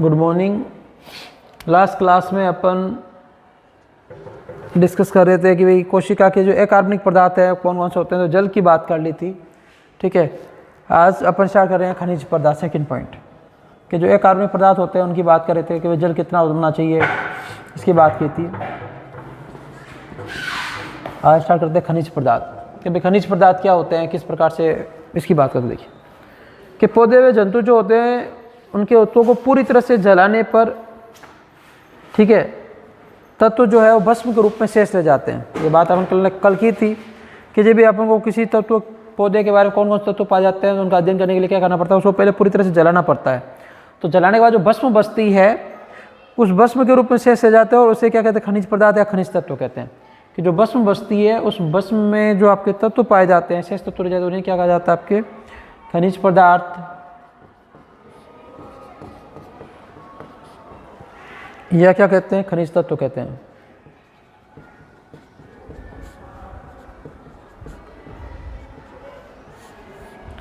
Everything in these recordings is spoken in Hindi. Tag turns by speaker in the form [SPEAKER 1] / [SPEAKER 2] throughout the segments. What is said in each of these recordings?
[SPEAKER 1] Good morning. लास्ट क्लास में अपन डिस्कस कर रहे थे कि भाई कोशिका के जो अकार्बनिक पदार्थ है कौन कौन से होते हैं, तो जल की बात कर ली थी। ठीक है, आज अपन स्टार्ट कर रहे हैं खनिज पदार्थ, सेकंड पॉइंट कि जो अकार्बनिक पदार्थ होते हैं उनकी बात कर रहे थे कि भाई जल कितना होना चाहिए, इसकी बात की थी। आज स्टार्ट करते हैं खनिज पदार्थ कि भाई खनिज पदार्थ क्या होते हैं, किस प्रकार से, इसकी बात करते। देखिए कि पौधे व जंतु जो होते हैं उनके उत्तों को पूरी तरह से जलाने पर, ठीक है, तत्व जो है वो भस्म के रूप में शेष रह जाते हैं। ये बात अपन कल की थी कि जब भी अपन को किसी तत्व पौधे के बारे में कौन कौन से तत्व पाए जाते हैं तो उनका अध्ययन करने के लिए क्या करना पड़ता है, उसको पहले पूरी तरह से जलाना पड़ता है। तो जलाने के बाद जो भस्म बचती है उस भस्म के रूप में शेष रह जाते हैं और उसे क्या कहते हैं, खनिज पदार्थ या खनिज तत्व कहते हैं। कि जो भस्म बचती है उस भस्म में जो आपके तत्व पाए जाते हैं, शेष तत्व रह जाते हैं, उन्हें क्या कहा जाता है, आपके खनिज पदार्थ या क्या कहते हैं, खनिज तत्व कहते हैं।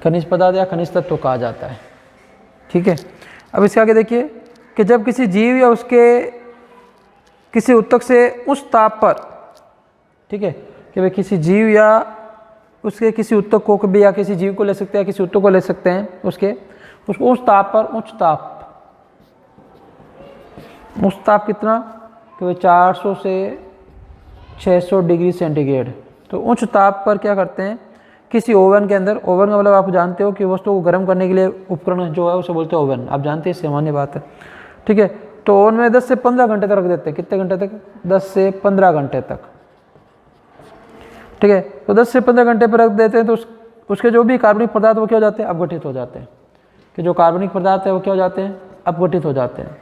[SPEAKER 1] खनिज पदार्थ या खनिज तत्व कहा जाता है। ठीक है, अब इसके आगे देखिए कि जब किसी जीव या उसके किसी उत्तक से उस ताप पर, ठीक है, कि भाई किसी जीव या उसके किसी उत्तक को भी, या किसी जीव को ले सकते हैं, किसी उत्तक को ले सकते हैं, उसको उस ताप पर, उच्च ताप, उस ताप कितना, कि 400 से 600 डिग्री सेंटीग्रेड, तो उच्च ताप पर क्या करते हैं, किसी ओवन के अंदर, ओवन का मतलब आप जानते हो कि वस्तु को गर्म करने के लिए उपकरण जो है उसे बोलते हैं ओवन, आप जानते हैं, सामान्य बात है। ठीक है, तो ओवन में 10 से 15 घंटे तक रख देते हैं। कितने घंटे तक? 10 से 15 घंटे तक। ठीक है, तो 10 से 15 घंटे पर रख देते हैं तो उसके जो भी कार्बनिक पदार्थ वो क्या हो जाते हैं, अपघटित हो जाते हैं। कि जो कार्बनिक पदार्थ है वो क्या हो जाते हैं, अपघटित हो जाते हैं,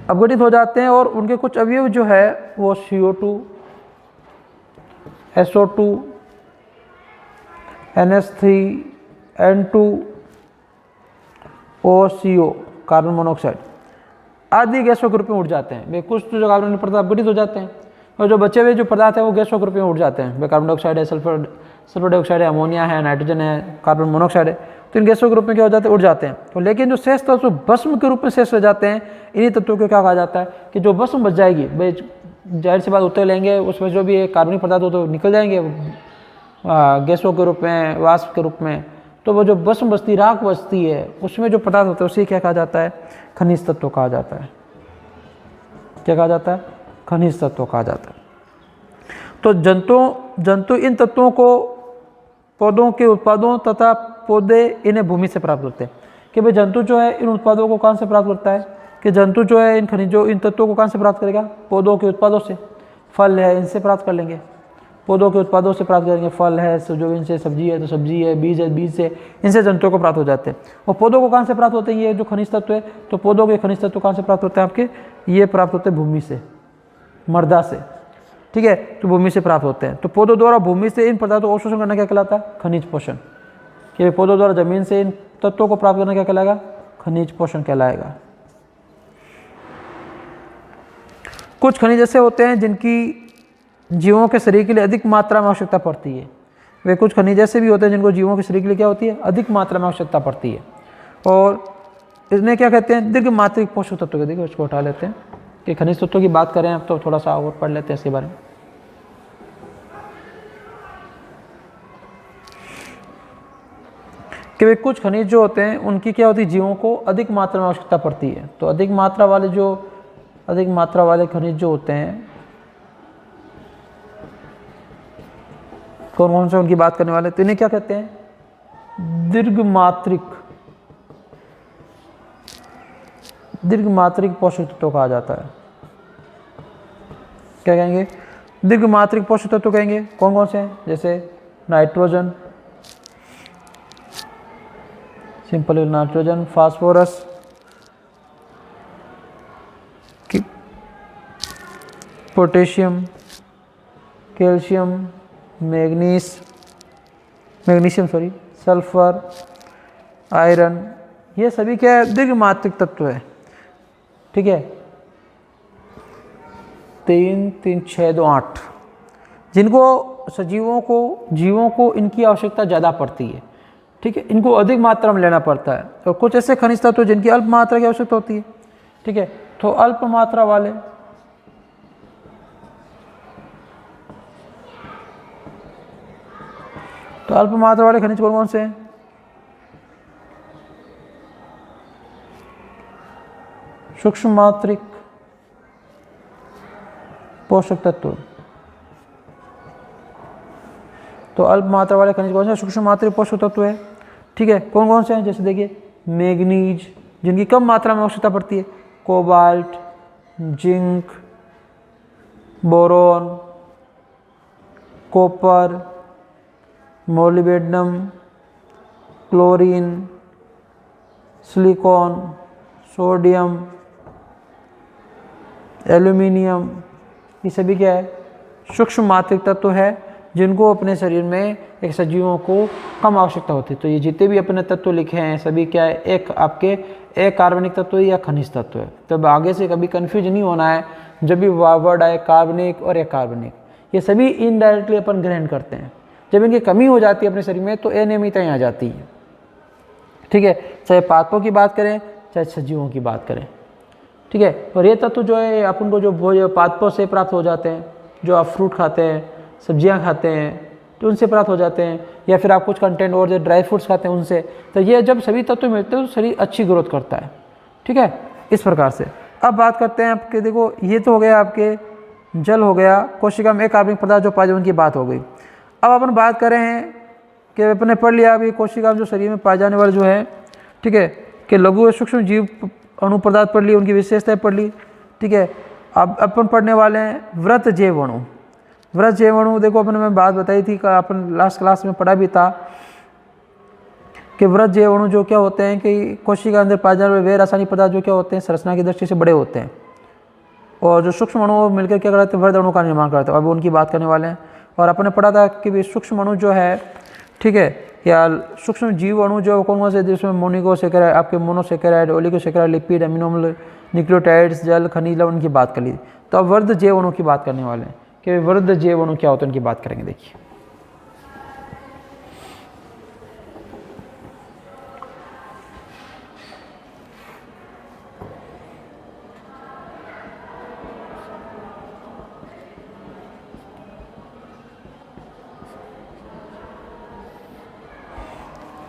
[SPEAKER 1] अपघटित हो जाते हैं। और उनके कुछ अवयव जो है वो CO2, SO2, NH3, N2, OCO, carbon monoxide आदि गैसों के रूप में उड़ जाते हैं। वे कुछ तो जो कार्बनिक पदार्थ अपघटित हो जाते हैं और जो बचे हुए जो पदार्थ है वो गैसों के रूप में उड़ जाते हैं। वे कार्बन डाइऑक्साइड है, सल्फर डाइऑक्साइड है, अमोनिया है, नाइट्रोजन है, कार्बन मोनोऑक्साइड है, तो इन गैसों के रूप में क्या हो जाते हैं, उड़ जाते हैं। तो लेकिन जो शेष तत्व भस्म के रूप में शेष रह जाते हैं, इन्हीं तत्वों को क्या कहा जाता है, कि जो भस्म बच जाएगी, भाई जाहिर सी बात उत्तर लेंगे, उसमें जो भी कार्बनिक पदार्थ हो तो निकल जाएंगे गैसों के रूप में, वाष्प के रूप में। तो वो जो भस्म बचती, राख बचती है, उसमें जो पदार्थ होता है उसे क्या कहा जाता है, खनिज तत्व कहा जाता है। क्या कहा जाता है, खनिज तत्व कहा जाता है। तो जंतु इन तत्वों को पौधों के उत्पादों तथा पौधे इन्हें भूमि से प्राप्त करते हैं। कि भाई जंतु जो है इन उत्पादों को कहाँ से प्राप्त करता है, कि जंतु जो है इन खनिजों, इन तत्वों को कहाँ से प्राप्त करेगा, पौधों के उत्पादों से। फल है, इनसे प्राप्त कर लेंगे, पौधों के उत्पादों से प्राप्त करेंगे। फल है जो इनसे, सब्जी है तो सब्जी है, बीज है बीज से, इनसे जंतुओं को प्राप्त हो जाते हैं। और पौधों को कहाँ से प्राप्त होते हैं, ये जो खनिज तत्व है, तो पौधों के खनिज तत्व कहाँ से प्राप्त होते हैं आपके, ये प्राप्त होते हैं भूमि से, मृदा से। ठीक है, तो भूमि से प्राप्त होते हैं। तो पौधों द्वारा भूमि से इन पदार्थों को अवशोषण करना क्या कहलाता है, खनिज पोषण। कि पौधों द्वारा जमीन से इन तत्वों को प्राप्त करना क्या कहलाएगा, खनिज पोषण कहलाएगा। कुछ खनिज ऐसे होते हैं जिनकी जीवों के शरीर के लिए अधिक मात्रा में आवश्यकता पड़ती है। वे कुछ खनिज ऐसे भी होते हैं जिनको जीवों के शरीर के लिए क्या होती है, अधिक मात्रा में आवश्यकता पड़ती है। और इसमें क्या कहते हैं, दीर्घ मात्रिक पोषक तत्व के। देखिए उसको उठा लेते हैं कि खनिज तत्वों की बात करें अब तो थोड़ा सा और पढ़ लेते हैं इसके बारे में। कि वे कुछ खनिज जो होते हैं उनकी क्या होती है, जीवों को अधिक मात्रा में आवश्यकता पड़ती है। तो अधिक मात्रा वाले खनिज जो होते हैं कौन कौन से, उनकी बात करने वाले, तो इन्हें क्या कहते हैं, दीर्घ मात्रिक पोषक तत्व कहा जाता है। क्या कहेंगे, दीर्घ मात्रिक पोषक तत्व कहेंगे। कौन कौन से हैं, जैसे nitrogen, simple nitrogen, phosphorus, potassium, calcium, magnesium sulphur, iron, ये सभी क्या है, दीर्घ मात्रिक तत्व है। ठीक है, 3 3 6 2 8, जिनको जीवों को इनकी आवश्यकता ज़्यादा पड़ती है। ठीक है, इनको अधिक मात्रा में लेना पड़ता है। और कुछ ऐसे खनिज तत्व जिनकी अल्प मात्रा की आवश्यकता होती है, ठीक है, तो अल्प मात्रा वाले खनिज कौन कौन से हैं? सूक्ष्म मात्रिक पोषक तत्व। तो अल्प मात्रा वाले खनिज कौन से? सूक्ष्म मात्रिक पोषक तत्व है, ठीक है। कौन कौन से हैं? जैसे देखिए मैग्नीज, जिनकी कम मात्रा में आवश्यकता पड़ती है, cobalt, zinc, boron, copper, molybdenum, chlorine, silicon, sodium, aluminium, ये सभी क्या है? सूक्ष्म मात्रिक तत्व है, जिनको अपने शरीर में एक सजीवों को कम आवश्यकता होती है। तो ये जितने भी अपने तत्व लिखे हैं सभी क्या है? एक आपके एक कार्बनिक तत्व या खनिज तत्व है। तो आगे से कभी कंफ्यूज नहीं होना है, जब भी वर्ड आए कार्बनिक और अकार्बनिक, ये सभी इनडायरेक्टली अपन ग्रहण करते हैं। जब इनकी कमी हो जाती है अपने शरीर में तो अनियमितताएं आ जाती है, ठीक है, चाहे पादपों की बात करें चाहे सजीवों की बात करें, ठीक है। और ये तत्व जो है अपन को जो पादपों से प्राप्त हो जाते हैं, जो आप फ्रूट खाते हैं, सब्जियां खाते हैं, तो उनसे प्राप्त हो जाते हैं, या फिर आप कुछ कंटेंट और जो ड्राई फ्रूट्स खाते हैं उनसे। तो ये जब सभी तत्व मिलते हैं तो शरीर अच्छी ग्रोथ करता है, ठीक है, इस प्रकार से। अब बात करते हैं आपके, देखो ये तो हो गया आपके जल हो गया, कोशिका में एक कार्बनिक पदार्थ जो पाए जाने की बात हो गई। अब अपन बात कर रहे हैं कि अपने पढ़ लिया अभी कोशिका में जो शरीर में पाए जाने वाले जो है, ठीक है, कि लघु व सूक्ष्म जीव अणु पदार्थ पढ़ ली, उनकी विशेषताएं पढ़ ली, ठीक है। अब अपन पढ़ने वाले हैं वृत्त जैव अणु। वृत्त जैव अणु देखो अपन में बात बताई थी, अपन लास्ट क्लास में पढ़ा भी था कि वृत्त जैव अणु जो क्या होते हैं कि कोशिका के अंदर पाए जाने वाले वे रासायनिक पदार्थ जो क्या होते हैं संरचना की दृष्टि से बड़े होते हैं, और जो सूक्ष्म अणु मिलकर क्या करते हैं? वृत्त अणु का निर्माण करते हैं। अब उनकी बात करने वाले हैं। और अपन ने पढ़ा था कि सूक्ष्म अणु जो है, ठीक है, या सूक्ष्म जीव अणु जो कौन कौन से, जिसमें मोनिकोसेकेराइड, आपके मोनोसेकेराइड, ओलिगोसेकेराइड, लिपिड, अमीनो अम्ल, न्यूक्लियोटाइड्स, जल, खनिज लवण, उनकी बात कर ली। तो अब वृत्त जैव अणु की बात करने वाले हैं कि वृत्त जैव अणु क्या होते हैं, उनकी बात करेंगे। देखिए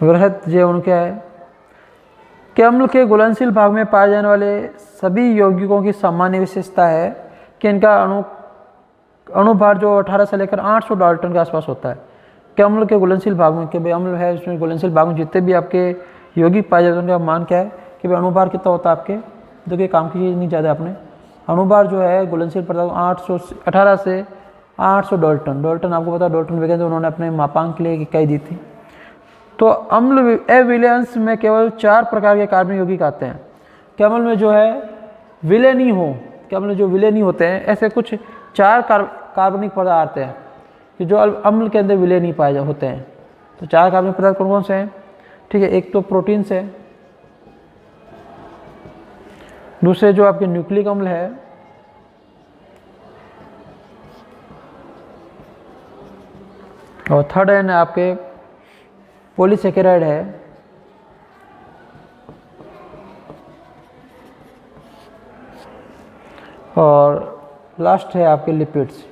[SPEAKER 1] वृत्त जैव अणु क्या है? कि अम्ल के घुलनशील भाग में पाए जाने वाले सभी यौगिकों की सामान्य विशेषता है कि इनका अणुभार जो 18 से लेकर 800 डाल्टन के आसपास होता है। कि अम्ल के घुलनशील भाग में, कि भाई अम्ल है उसमें घुलनशील भाग में जितने भी आपके यौगिक पाए जाते हैं उनका मान क्या है कि भाई अणुभार कितना होता है आपके? देखिए काम की चीज़ नहीं ज़्यादा अपने, अणुभार जो है घुलनशील पदार्थ 18 से 800 डाल्टन, आपको पता है डाल्टन वगैरह उन्होंने अपने मापांक के लिए इकाई दी थी। तो अम्ल अविलयंस में केवल 4 प्रकार के कार्बनिक यौगिक आते हैं। कि अम्ल में जो है विलय नहीं हो, कि अम्ल जो विलय नहीं होते हैं, ऐसे कुछ 4 कार्बनिक पदार्थ हैं कि जो अम्ल के अंदर विलय नहीं पाए होते हैं। तो 4 कार्बनिक पदार्थ कौन कौन से हैं? ठीक है, एक तो प्रोटीन्स है, दूसरे जो आपके न्यूक्लिक अम्ल है, और थर्ड है ना आपके पॉलीसेकेराइड है, और लास्ट है आपके लिपिड्स।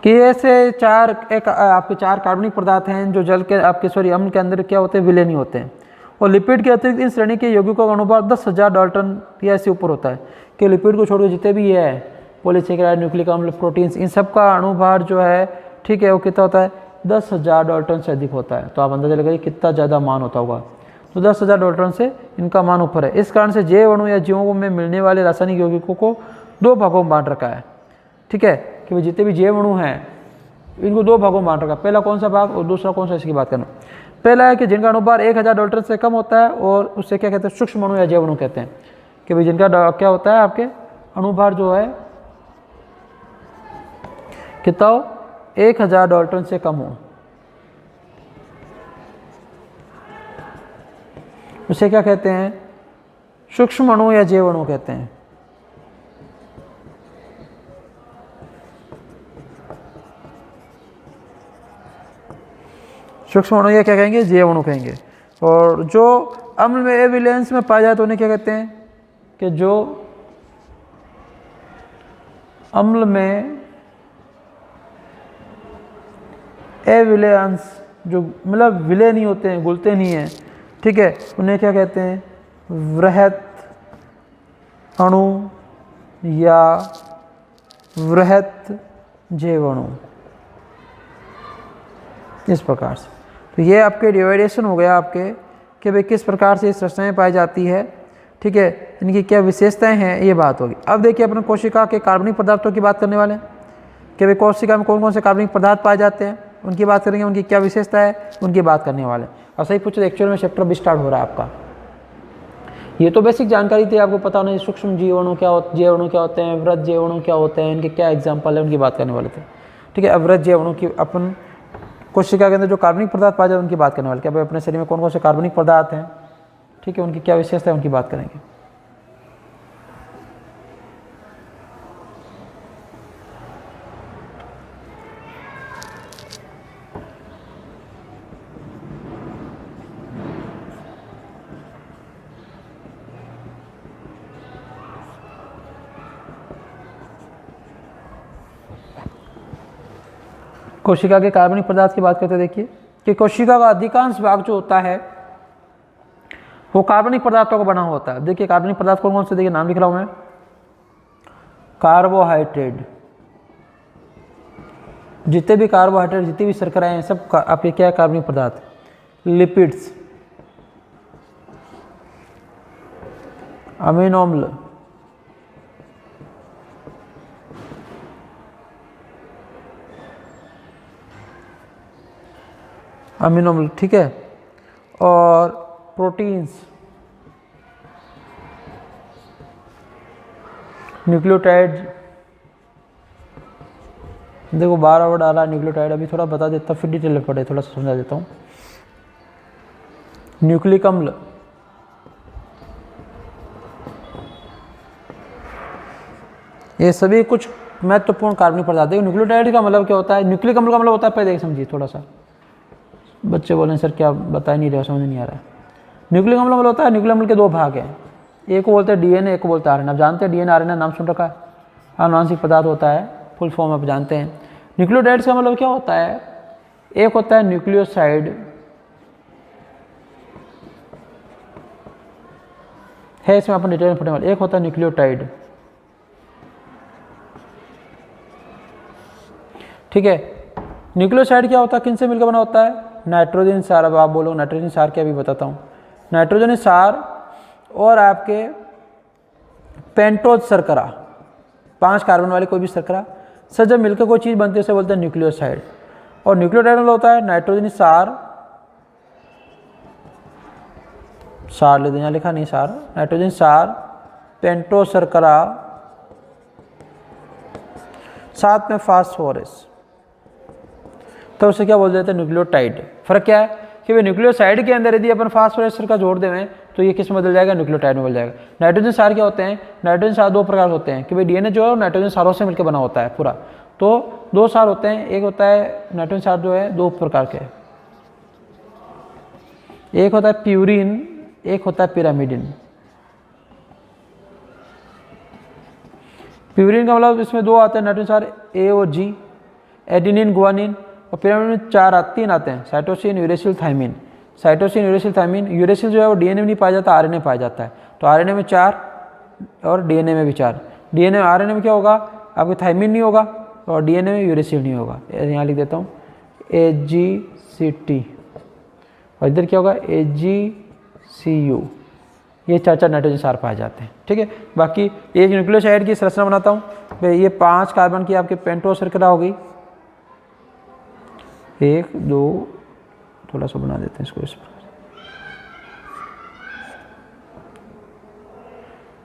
[SPEAKER 1] कि ऐसे 4 आपके 4 कार्बनिक पदार्थ हैं जो जल के आपके अम्ल के अंदर क्या होते हैं? विलय नहीं होते हैं। और लिपिड के अतिरिक्त इन श्रेणी के यौगिकों का अणुभार 10,000 डाल्टन या इससे ऊपर होता है। कि लिपिड को छोड़कर जितने भी है पॉलीसेकेराइड, न्यूक्लिक अम्ल, प्रोटीन्स, इन सब का अणुभार जो है, ठीक है, वो कितना होता है? 10,000 डाल्टन से अधिक होता है। तो आप अंदाजा लगाइए कितना ज़्यादा मान होता होगा। तो 10,000 डाल्टन से इनका मान ऊपर है। इस कारण से जैव अणु या जीवों में मिलने वाले रासायनिक यौगिकों को 2 भागों में बांट रखा है, ठीक है, कि भाई जितने भी जैव अणु हैं इनको 2 भागों में बांट रखा है। पहला कौन सा भाग और दूसरा कौन सा, इसकी बात करना। पहला है कि जिनका अणुभार 1000 डाल्टन से कम होता है, और उससे क्या कहते हैं? सूक्ष्म अणु या जैव अणु कहते हैं। कि भाई जिनका क्या होता है आपके अणुभार जो है कितना हो? 1000 डाल्टन से कम हो, उसे क्या कहते हैं? सूक्ष्म अणु या जैव अणु कहते हैं। सूक्ष्म अणु या क्या कहेंगे, जैव अणु कहेंगे। और जो अम्ल में एविलेंस में पाए जाते हैं उन्हें क्या कहते हैं, कि जो अम्ल में एविलेंस, जो मतलब विलय नहीं होते हैं, घुलते नहीं हैं, ठीक है, उन्हें क्या कहते हैं, वृहत अणु या वृहत जैव अणु, इस प्रकार से। तो ये आपके डिवाइडेशन हो गया आपके कि भाई किस प्रकार से इस रचनाएं पाई जाती है, ठीक है, इनकी क्या विशेषताएं हैं, ये बात होगी। अब देखिए अपन कोशिका के कार्बनिक पदार्थों की बात करने वाले हैं कि भाई कोशिका में कौन कौन से कार्बनिक पदार्थ पाए जाते हैं, उनकी बात करेंगे, उनकी क्या विशेषता है, उनकी बात करने वाले हैं। और सही पूछो, एक्चुअल में चैप्टर भी स्टार्ट हो रहा है आपका। ये तो बेसिक जानकारी थी, आपको पता नहीं सूक्ष्म जीवाणु क्या होते, जैवाणु क्या होते हैं, वृहत जैवाणु क्या होते हैं, इनके क्या एग्जाम्पल है, उनकी बात करने वाले थे, ठीक है। अब वृहत जैवाणु की अपन कोशिका के अंदर जो कार्बनिक पदार्थ पाए जाते हैं उनकी बात करने वाले, क्या भाई अपने शरीर में कौन कौन से कार्बनिक पदार्थ हैं, ठीक है, उनकी क्या विशेषता है, उनकी बात करेंगे। कोशिका के कार्बनिक पदार्थ की बात करते हैं। देखिए कि कोशिका का अधिकांश भाग जो होता है वो कार्बनिक पदार्थों का बना होता है। देखिए कार्बनिक पदार्थ कौन कौन से, देखिए नाम लिख रहा हूं मैं, कार्बोहाइड्रेट, जितने भी कार्बोहाइड्रेट, जितनी भी शर्कराएं हैं, सब आपके क्या है, कार्बनिक पदार्थ। लिपिड्स, अमीनो अम्ल, अमीनो अम्ल, ठीक है, और प्रोटीन्स, न्यूक्लियोटाइड। देखो 12 वर्ड आ रहा है न्यूक्लियोटाइड, अभी थोड़ा बता देता, फिर डिटेल में पढ़े, थोड़ा सा समझा देता हूँ। न्यूक्लिक अम्ल, ये सभी कुछ महत्वपूर्ण कार्बनिक पदार्थ है। न्यूक्लियोटाइड का मतलब क्या होता है, न्यूक्लिक अम्ल का मतलब होता है, पहले समझिए थोड़ा सा, बच्चे बोले सर क्या बता नहीं रहे, समझ नहीं आ रहा है। न्यूक्लिक अम्ल मतलब होता है, न्यूक्लिक अम्ल के दो भाग हैं, एक को बोलते हैं डीएनए, एक को बोलते हैं आरएनए। आप जानते हैं डीएनए आरएनए, नाम सुन रखा है, आनुवांशिक पदार्थ होता है, फुल फॉर्म आप जानते हैं। न्यूक्लियोटाइड्स का मतलब क्या होता है, एक होता है न्यूक्लियोसाइड, है इसमें अपन डिटेल में पढ़ने वाले, एक होता है न्यूक्लियोटाइड, ठीक है। न्यूक्लियोसाइड क्या होता है, किन से मिलकर बना होता है, नाइट्रोजन सार। अब आप बोलो नाइट्रोजन सार क्या, भी बताता हूँ। नाइट्रोजन सार और आपके पेंटोज शर्करा, 5 कार्बन वाले कोई भी शर्करा सर जब मिलकर कोई चीज़ बनती है उसे बोलते हैं न्यूक्लियोसाइड। और न्यूक्लियोटाइड मतलब होता है नाइट्रोजन सार, सार ले दें, यहाँ लिखा नहीं सार, नाइट्रोजन सार, पेंटोज शर्करा, साथ में फास्फोरस, तो उसे क्या बोल देते हैं, न्यूक्लियोटाइड। फर्क क्या है कि भाई न्यूक्लियोसाइड के अंदर यदि अपन फास्फोरस का जोड़ दें तो ये किस में बदल जाएगा, न्यूक्लियोटाइड में बदल जाएगा। नाइट्रोजन सार क्या होते हैं, नाइट्रोजन सार 2 प्रकार होते हैं कि भाई डीएनए जो है नाइट्रोजन सारों से मिलकर बना होता है पूरा, तो 2 सार होते हैं। एक होता है नाइट्रोजन सार जो है 2 प्रकार के, एक होता है प्यूरिन, एक होता है पिरामिडिन। प्यूरिन का मतलब इसमें 2 आते हैं नाइट्रोजन सार, ए और जी, एडिनिन, गुआनिन। और पिरामिड में 3 आते हैं, cytosine, uracil, thymine. Cytosine, uracil, thymine. Uracil जो है वो डीएनए में नहीं पाया जाता, आरएनए पाया जाता है, तो आरएनए में 4 और डीएनए में भी 4। डीएनए आरएनए में क्या होगा, आपके थाइमिन नहीं होगा और डीएनए में यूरेसिल नहीं होगा। यहाँ लिख देता हूँ AGCT, और इधर क्या होगा AGCU। ये 4 नाइट्रोजन सार पाए जाते हैं, ठीक है। बाकी एक न्यूक्लियोसाइड की संरचना बनाता हूँ भाई, ये 5 कार्बन की आपके पेंटोज शर्करा हो गई, 1 2, थोड़ा सा बना देते हैं इसको इस प्रकार,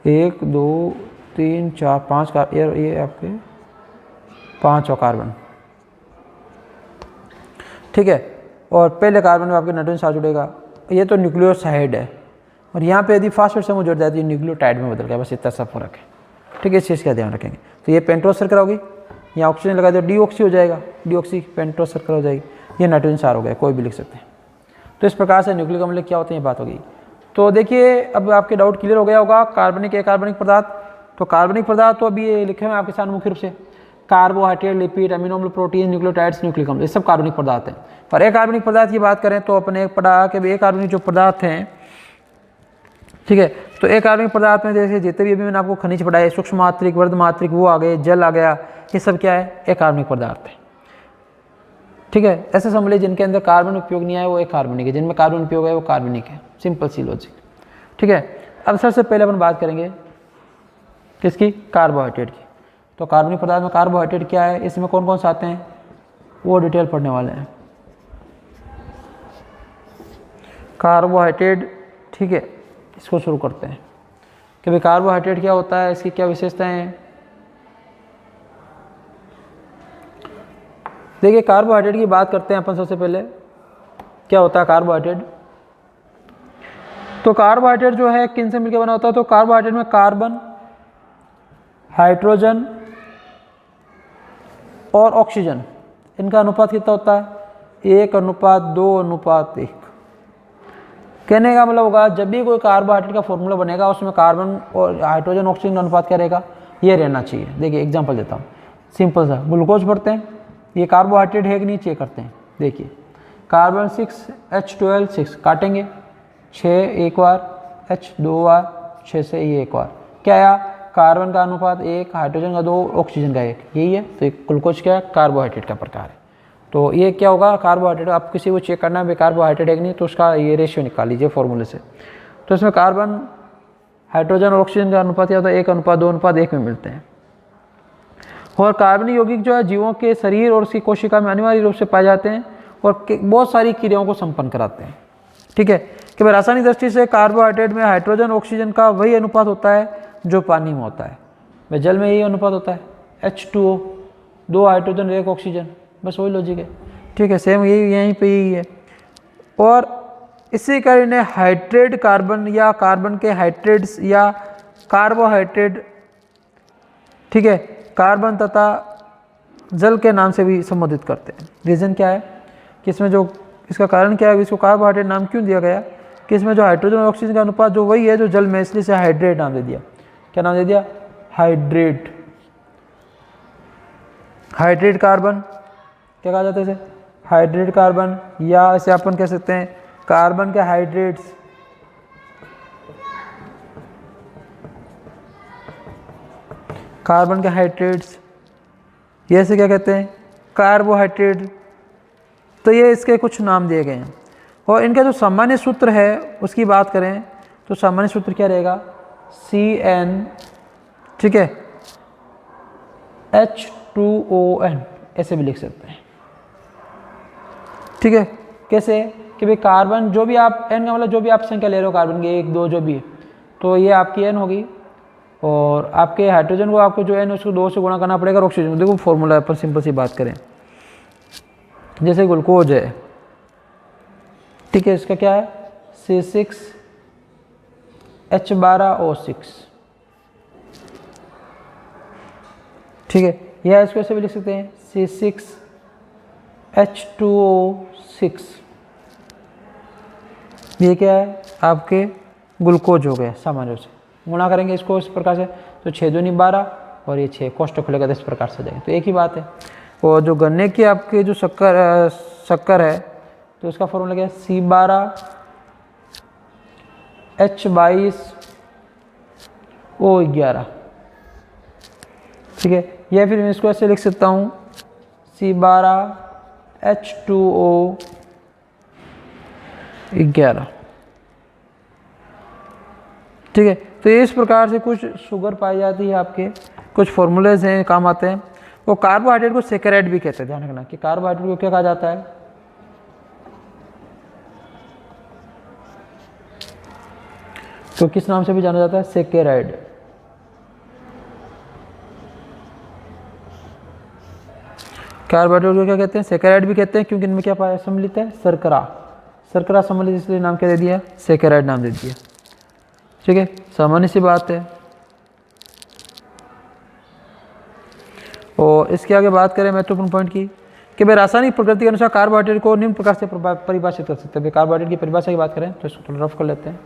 [SPEAKER 1] 1 2 3 4 5 का ये आपके 5 कार्बन, ठीक है। और पहले कार्बन में आपके नाइट्रोजन सार जुड़ेगा, ये तो न्यूक्लियोसाइड है। और यहाँ पे यदि फास्फेट समूह जुड़ जाए तो ये न्यूक्लियोटाइड में बदल गया, बस इतना सा फर्क है, ठीक है। इस चीज़ का ध्यान रखेंगे। तो ये पेंटोज शर्करा होगी, यहाँ ऑक्सीजन लगा दो, डीऑक्सी हो जाएगा, डीऑक्सी पेंटोज शर्करा हो जाएगी। ये नाइट्रोजन क्षार हो गया, कोई भी लिख सकते हैं। तो इस प्रकार से न्यूक्लिक अम्ल क्या होते हैं, ये बात हो गई। तो देखिए अब आपके डाउट क्लियर हो गया होगा। कार्बनिक अकार्बनिक पदार्थ, तो कार्बनिक पदार्थ तो अभी ये लिखे हुए हैं आपके सामने मुख्य रूप से कार्बोहाइड्रेट, लिपिड, अमीनो अम्ल, प्रोटीन, न्यूक्लियोटाइड्स, न्यूक्लिक अम्ल, ये सब कार्बनिक पदार्थ हैं। और अकार्बनिक पदार्थ की बात करें तो अपने पढ़ा कि अकार्बनिक जो पदार्थ हैं, ठीक है, तो अकार्बनिक पदार्थ में जैसे जितने भी अभी मैंने आपको खनिज पढ़ाए, सूक्ष्म मात्रिक, वर्ध मात्रिक, वो आ गए, जल आ गया, ये सब क्या है, अकार्बनिक पदार्थ है। ठीक है, ऐसे समझ लीजिए जिनके अंदर कार्बन उपयोग नहीं है वो अकार्बनिक है, जिनमें कार्बन उपयोग है वो कार्बनिक है। सिंपल सी लॉजिक। ठीक है, अब सबसे पहले अपन बात करेंगे किसकी, कार्बोहाइड्रेट की। तो कार्बनिक पदार्थ में कार्बोहाइड्रेट क्या है, इसमें कौन कौन से आते हैं, वो डिटेल पढ़ने वाले हैं। कार्बोहाइड्रेट, ठीक है, इसको शुरू करते हैं कि भाई कार्बोहाइड्रेट क्या होता है, इसकी क्या विशेषताएं हैं। देखिए कार्बोहाइड्रेट की बात करते हैं अपन सबसे पहले, क्या होता है कार्बोहाइड्रेट। तो कार्बोहाइड्रेट जो है किन से मिलकर बना होता है, तो कार्बोहाइड्रेट में कार्बन, हाइड्रोजन और ऑक्सीजन, इनका अनुपात कितना होता है, 1:2:1। कहने का मतलब होगा जब भी कोई कार्बोहाइड्रेट का फॉर्मूला बनेगा उसमें कार्बन और हाइड्रोजन ऑक्सीजन का अनुपात क्या रहेगा, ये रहना चाहिए। देखिए एग्जांपल देता हूँ, सिंपल सा, ग्लूकोज पढ़ते हैं, ये कार्बोहाइड्रेट है कि नहीं चेक करते हैं। देखिए कार्बन 6H12 6 काटेंगे, 6 एक बार, H 2 बार, 6 से ये एक बार, क्या आया, कार्बन का अनुपात 1, हाइड्रोजन का 2, ऑक्सीजन का 1, यही है। तो एक ग्लूकोज क्या है, कार्बोहाइड्रेट का प्रकार है। तो ये क्या होगा, कार्बोहाइड्रेट, आप किसी को चेक करना है कार्बोहाइड्रेट है कि नहीं, तो उसका ये रेशियो निकाल लीजिए फॉर्मूले से। तो इसमें कार्बन, हाइड्रोजन और ऑक्सीजन का अनुपात क्या होता है, 1:2:1 में मिलते हैं। और कार्बनिक यौगिक जो है जीवों के शरीर और उसकी कोशिका में अनिवार्य रूप से पाए जाते हैं और बहुत सारी क्रियाओं को संपन्न कराते हैं। ठीक है, कि भाई रासायनिक दृष्टि से कार्बोहाइड्रेट में हाइड्रोजन ऑक्सीजन का वही अनुपात होता है जो पानी में होता है। भाई जल में यही अनुपात होता है, H2O, 2 हाइड्रोजन 1 ऑक्सीजन, बस वही लॉजिक है। ठीक है, सेम यही यहीं पे यही है। और इसी कारण इन्हें हाइड्रेट कार्बन या कार्बन के हाइड्रेट्स या कार्बोहाइड्रेट, ठीक है, कार्बन तथा जल के नाम से भी संबोधित करते हैं। रीज़न क्या है कि इसमें जो, इसका कारण क्या है, इसको कार्बोहाइड्रेट नाम क्यों दिया गया कि इसमें जो हाइड्रोजन और ऑक्सीजन का अनुपात जो वही है जो जल में, इसलिए से हाइड्रेट नाम दे दिया। क्या नाम दे दिया, हाइड्रेट। हाइड्रेट कार्बन क्या कहा जाता है इसे, हाइड्रेट कार्बन, या इसे अपन कह सकते हैं कार्बन के हाइड्रेट्स। कार्बन के हाइड्रेट्स, ये से क्या कहते हैं, कार्बोहाइड्रेट। तो ये इसके कुछ नाम दिए गए हैं। और इनका जो सामान्य सूत्र है उसकी बात करें तो सामान्य सूत्र क्या रहेगा, CN, ठीक है, H2ON, ऐसे भी लिख सकते हैं। ठीक है, कैसे कि भाई कार्बन जो भी आप, N का मतलब जो भी आप संख्या ले रहे हो कार्बन की, 1 2 जो भी, तो ये आपकी N होगी। और आपके हाइड्रोजन को आपको जो N उसको 2 से गुणा करना पड़ेगा। ऑक्सीजन को देखो फॉर्मूला पर सिंपल सी बात करें, जैसे ग्लूकोज है, ठीक है, इसका क्या है, C6H12O6, ठीक है, या इसको ऐसे भी लिख सकते हैं C6H2O6। ये क्या है, आपके ग्लूकोज हो गए। सामान्य रूप से गुणा करेंगे इसको इस प्रकार से, तो 6 दूनी 12 और ये 6 कोष्ठक खुलेगा, तो इस प्रकार से जाएंगे। तो एक ही बात है। और जो गन्ने की आपके जो शक्कर है, तो इसका फॉर्मूला क्या है, C12H22O11, ठीक है। या फिर मैं इसको ऐसे लिख सकता हूँ C12H2O11, ठीक है। तो इस प्रकार से कुछ शुगर पाई जाती है, आपके कुछ फॉर्मूलेज हैं, काम आते हैं। वो कार्बोहाइड्रेट को सेकेराइड भी कहते हैं, ध्यान रखना कि कार्बोहाइड्रेट को क्या कहा जाता है, तो किस नाम से भी जाना जाता है, सेकेराइड। कार्बोहाइड्रेट को क्या कहते हैं, सेकेराइड भी कहते हैं, क्योंकि इनमें क्या पाया सम्मिलित है, शर्करा। शर्करा सम्मिलित, इसलिए नाम क्या दे दिया, सेकेराइड नाम दे दिया। ठीक है, सामान्य सी बात है। और इसके आगे बात करें महत्वपूर्ण पॉइंट की, कि भाई रासायनिक प्रकृति के अनुसार कार्बोहाइड्रेट को निम्न प्रकार से परिभाषित कर सकते हैं। कार्बोहाइड्रेट की परिभाषा की बात करें तो इसको थोड़ा रफ कर लेते हैं।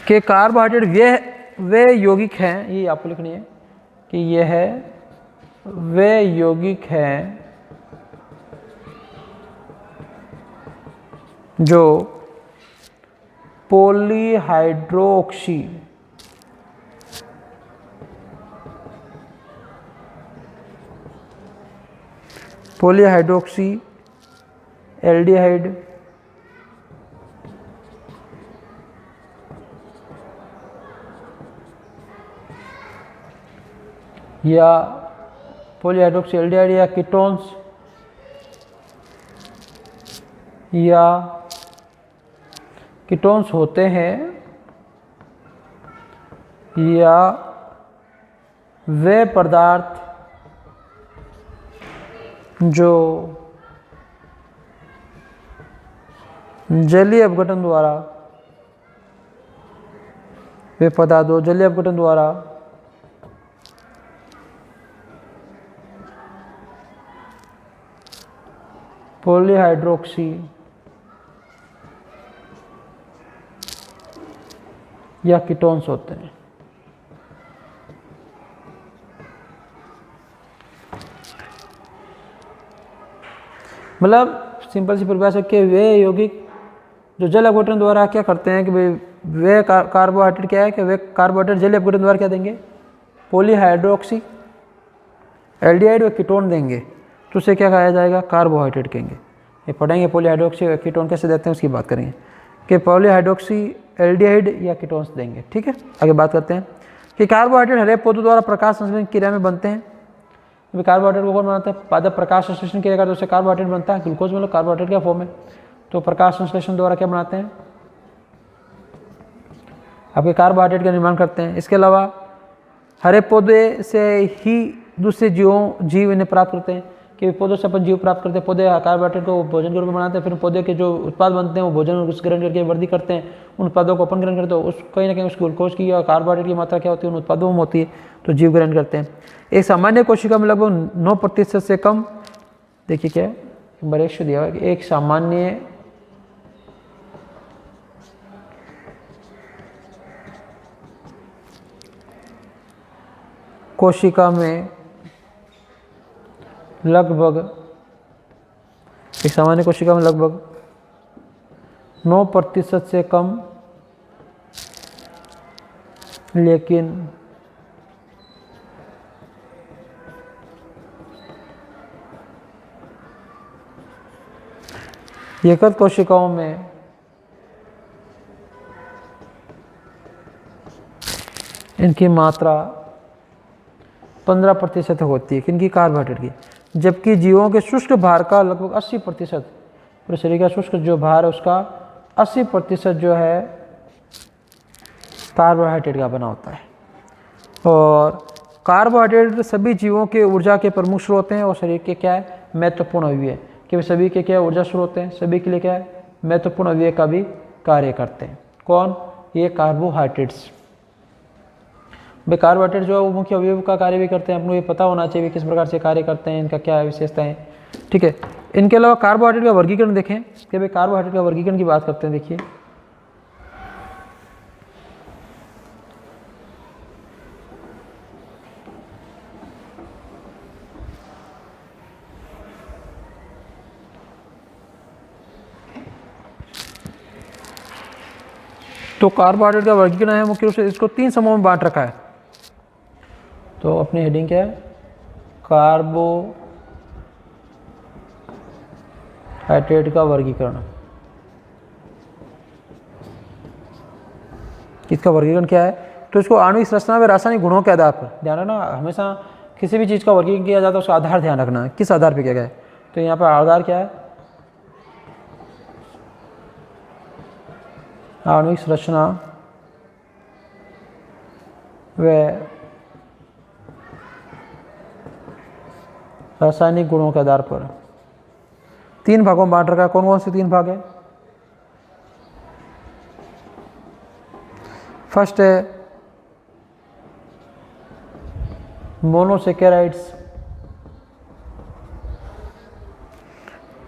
[SPEAKER 1] कि कार्बोहाइड्रेट वे यौगिक हैं, ये आपको लिखनी है कि यह वे यौगिक हैं जो पॉलीहाइड्रोक्सी एल्डिहाइड या पॉलीहाइड्रोक्सी एल्डिहाइड या कीटोन्स होते हैं, या वे पदार्थ जो जलीय अपघटन द्वारा पॉलीहाइड्रोक्सी या कीटोन्स होते हैं। मतलब सिंपल सी परिभाषा के वे यौगिक जो जल अपघटन द्वारा क्या करते हैं कि वे कार्बोहाइड्रेट क्या है कि वे कार्बोहाइड्रेट जल अपघटन द्वारा क्या देंगे, पॉलीहाइड्रोक्सी एल्डिहाइड व कीटोन देंगे, तो उसे क्या कहा जाएगा, कार्बोहाइड्रेट कहेंगे। ये पढ़ेंगे पॉलीहाइड्रोक्सी व कीटोन कैसे देते हैं उसकी बात करेंगे कि पॉलीहाइड्रोक्सी एल्डिहाइड या कीटोन्स देंगे। ठीक है, आगे बात करते हैं कि कार्बोहाइड्रेट हरे पौधों द्वारा प्रकाश संश्लेषण क्रिया में बनते हैं। कार्बोहाइड्रेट को कौन बनाता है, जब प्रकाश संश्लेषण क्रिया करते हैं उससे कार्बोहाइड्रेट बनता है। ग्लूकोज मतलब कार्बोहाइड्रेट का फॉर्म है, तो प्रकाश संश्लेषण द्वारा क्या बनाते हैं, आपके कार्बोहाइड्रेट का निर्माण करते हैं। इसके अलावा हरे पौधे से ही दूसरे जीव इन्हें प्राप्त करते हैं कि पौधों से अपन जीव प्राप्त करते हैं। पौधे कार्बोहाइड्रेट को भोजन के रूप में बनाते हैं, फिर पौधे के जो उत्पाद बनते हैं वो भोजन उस ग्रहण करके वृद्धि करते हैं। उन उत्पादों को अपन ग्रहण करते हैं, उस कहीं ना कहीं उस ग्लूकोज की या कार्बोहाइड्रेट की मात्रा क्या होती है उन उत्पादों में होती है, तो जीव ग्रहण करते हैं। एक सामान्य कोशिका में लगभग 9% से कम, देखिए क्या बरेश दिया हुआ है कि एक सामान्य कोशिका में लगभग 9% से कम, लेकिन यकृत कोशिकाओं में इनकी मात्रा 15% होती है, किनकी, कार्बोहाइड्रेट की। जबकि जीवों के शुष्क भार का लगभग 80%, पूरे शरीर का शुष्क जो भार है उसका 80% जो है कार्बोहाइड्रेट का बना होता है। और कार्बोहाइड्रेट सभी जीवों के ऊर्जा के प्रमुख स्रोत हैं और शरीर के क्या है, महत्वपूर्ण अवयव है कि सभी के क्या ऊर्जा स्रोत हैं, सभी के लिए क्या है, महत्वपूर्ण अवयव का भी कार्य करते हैं। कौन, ये कार्बोहाइड्रेट्स। भाई कार्बोहाइड्रेट जो है वो मुख्य अवयव का कार्य भी करते हैं, अपने ये पता होना चाहिए किस प्रकार से कार्य करते हैं, इनका क्या विशेषता है। ठीक है, इनके अलावा कार्बोहाइड्रेट का वर्गीकरण देखें कि भाई कार्बोहाइड्रेट का वर्गीकरण की बात करते हैं। देखिए तो कार्बोहाइड्रेट का वर्गीकरण है मुख्य रूप से इसको 3 समूह में बांट रखा है। तो अपनी हेडिंग क्या है, कार्बोहाइड्रेट का वर्गीकरण। इसका वर्गीकरण क्या है, तो इसको आणविक संरचना व रासायनिक गुणों के आधार पर, ध्यान रखना हमेशा किसी भी चीज़ का वर्गीकरण किया जाता है उसका आधार ध्यान रखना है, किस आधार पर किया गया है। तो यहाँ पर आधार क्या है, आणविक संरचना व रासायनिक गुणों के आधार पर 3 भागों में बांट रखा है। कौन कौन से 3 भाग है, फर्स्ट है मोनोसेकेराइड्स,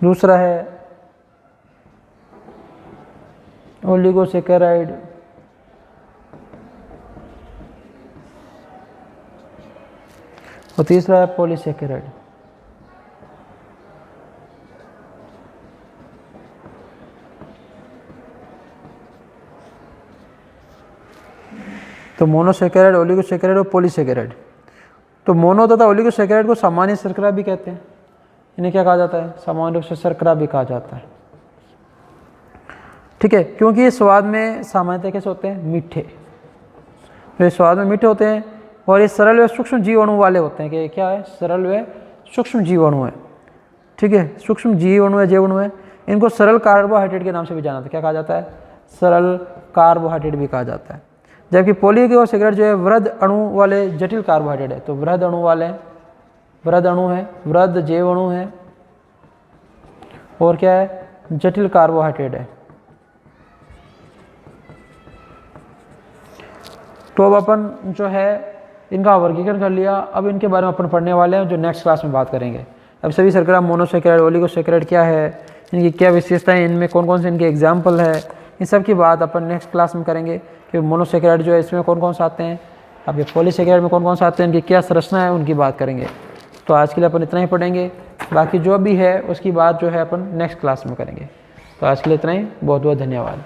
[SPEAKER 1] दूसरा है ओलिगोसेकेराइड, और तीसरा है पॉलीसेकेराइड। तो मोनोसेकेराइड, ओलिगोसेकेराइड और पॉलीसेकेराइड। तो मोनो तथा ओलिगोसेकेराइड को सामान्य शर्करा भी कहते हैं। इन्हें क्या कहा जाता है? सामान्य रूप से शर्करा भी कहा जाता है। ठीक है, क्योंकि ये स्वाद में सामान्यतः कैसे होते हैं? मीठे। तो ये स्वाद में मीठे होते हैं और ये सरल व सूक्ष्म जीवाणु वाले होते हैं। कि क्या है? सरल व सूक्ष्म जीवाणु है। ठीक है, सूक्ष्म जीवाणु है, जीवाणु है। इनको सरल कार्बोहाइड्रेट के नाम से भी जाना जाता है। क्या कहा जाता है? सरल कार्बोहाइड्रेट भी कहा जाता है। जबकि पॉलीसेकेराइड जो है वृहद अणु वाले जटिल कार्बोहाइड्रेट है। तो वृहद अणु वाले, वृहद अणु है, वृहद जैव अणु है, और क्या है? जटिल कार्बोहाइड्रेट है। तो अब अपन जो है इनका वर्गीकरण कर लिया। अब इनके बारे में अपन पढ़ने वाले हैं, जो नेक्स्ट क्लास में बात करेंगे। अब सभी शर्करा, मोनोसेकेराइड, ओलिगोसेकेराइड क्या है, इनकी क्या विशेषताएं, इनमें कौन कौन से इनके एग्जाम्पल है, इन सब की बात अपन नेक्स्ट क्लास में करेंगे। कि मोनोसेकेराइड जो है इसमें कौन कौन से आते हैं, अब ये पॉलीसेकेराइड में कौन कौन से आते हैं, इनकी क्या संरचना है, उनकी बात करेंगे। तो आज के लिए अपन इतना ही पढ़ेंगे। बाकी जो भी है उसकी बात जो है अपन नेक्स्ट क्लास में करेंगे। तो आज के लिए इतना ही। बहुत बहुत धन्यवाद।